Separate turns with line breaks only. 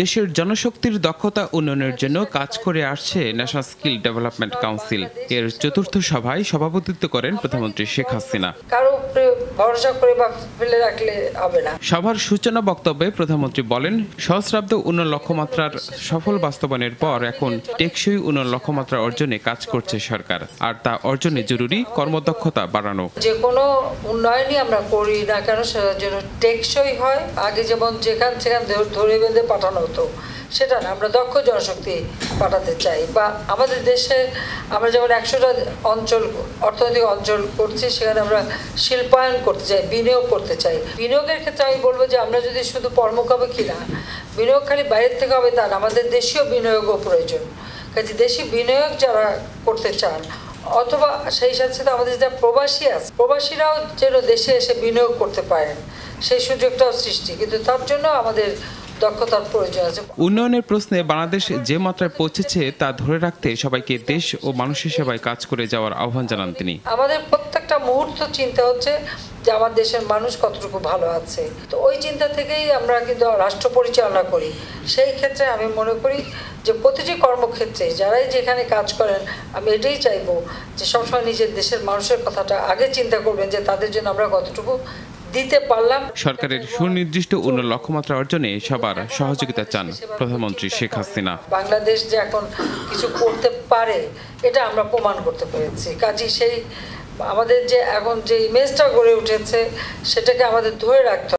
দেশের জনশক্তির দক্ষতা উন্নয়নের জন্য কাজ করে আসছে ন্যাশনাল স্কিল ডেভেলপমেন্ট কাউন্সিল। এর চতুর্থ সভায় সভাপতিত্ব করেন প্রধানমন্ত্রী শেখ হাসিনা। সভার সূচনা বক্তব্যে প্রধানমন্ত্রী বলেন, সহস্রাব্দ উন্নয়ন লক্ষ্যমাত্রার সফল বাস্তবায়নের পর এখন টেকসই উন্নয়ন লক্ষ্যমাত্রা অর্জনে কাজ করছে সরকার, আর তা অর্জনে জরুরি কর্মদক্ষতা বাড়ানো।
যে কোনো উন্নয়নই আমরা করি না কেন সেটার জন্য টেকসই হয়। আগে যেমন যেখান সেখান ধরে বেঁধে পাঠানো হতো, সেটা না, আমরা দক্ষ জনশক্তি পাঠাতে চাই। বা আমাদের দেশে আমরা যেমন 100টা অঞ্চল অর্থনৈতিক অঞ্চল করছি, সেখানে আমরা শিল্পায়ন করতে চাই, বিনিয়োগ করতে চাই। বিনিয়োগের ক্ষেত্রে আমি বলবো যে আমরা যদি শুধু কর্মকাবে না, বিনিয়োগ খালি বাইরের থেকে হবে তা না, আমাদের দেশীয় বিনিয়োগও প্রয়োজন। কাজে দেশি বিনিয়োগ যারা করতে চান, অথবা সেই সাথে আমাদের যারা প্রবাসী আছে, প্রবাসীরাও যেন দেশে এসে বিনিয়োগ করতে পারেন, সেই সুযোগটাও সৃষ্টি। কিন্তু তার জন্য আমাদের দক্ষতার প্রয়োজন আছে।
উন্নয়নের প্রশ্নে বাংলাদেশ যে মাত্রায় পৌঁছেছে তা ধরে রাখতে সবাইকে দেশ ও মানুষের সেবায় কাজ করে যাওয়ার আহ্বান জানান তিনি।
আমাদের প্রত্যেকটা মুহূর্ত চিন্তা হচ্ছে যে আমার দেশের মানুষ কতটুকু ভালো আছে। তো ওই চিন্তা থেকেই আমরা কিন্তু রাষ্ট্র পরিচালনা করি। সেই ক্ষেত্রে আমি মনে করি যে প্রতিটি কর্মক্ষেত্রে যারাই যেখানে কাজ করেন, আমি এটাই চাইবো যে সবসময় নিজের দেশের মানুষের কথাটা আগে চিন্তা করবেন, যে তাদের জন্য আমরা কতটুকু দিতে পারলাম।
সরকারের সুনির্দিষ্ট উন্নয়ন লক্ষ্যমাত্রা অর্জনে সবার সহযোগিতা চান প্রধানমন্ত্রী শেখ হাসিনা।
বাংলাদেশ যে এখন কিছু করতে পারে এটা আমরা প্রমাণ করতে পেরেছি। কাজেই সেই আমাদের যে এখন যে ইমেজটা গড়ে উঠেছে সেটাকে আমাদের ধরে রাখতে হবে।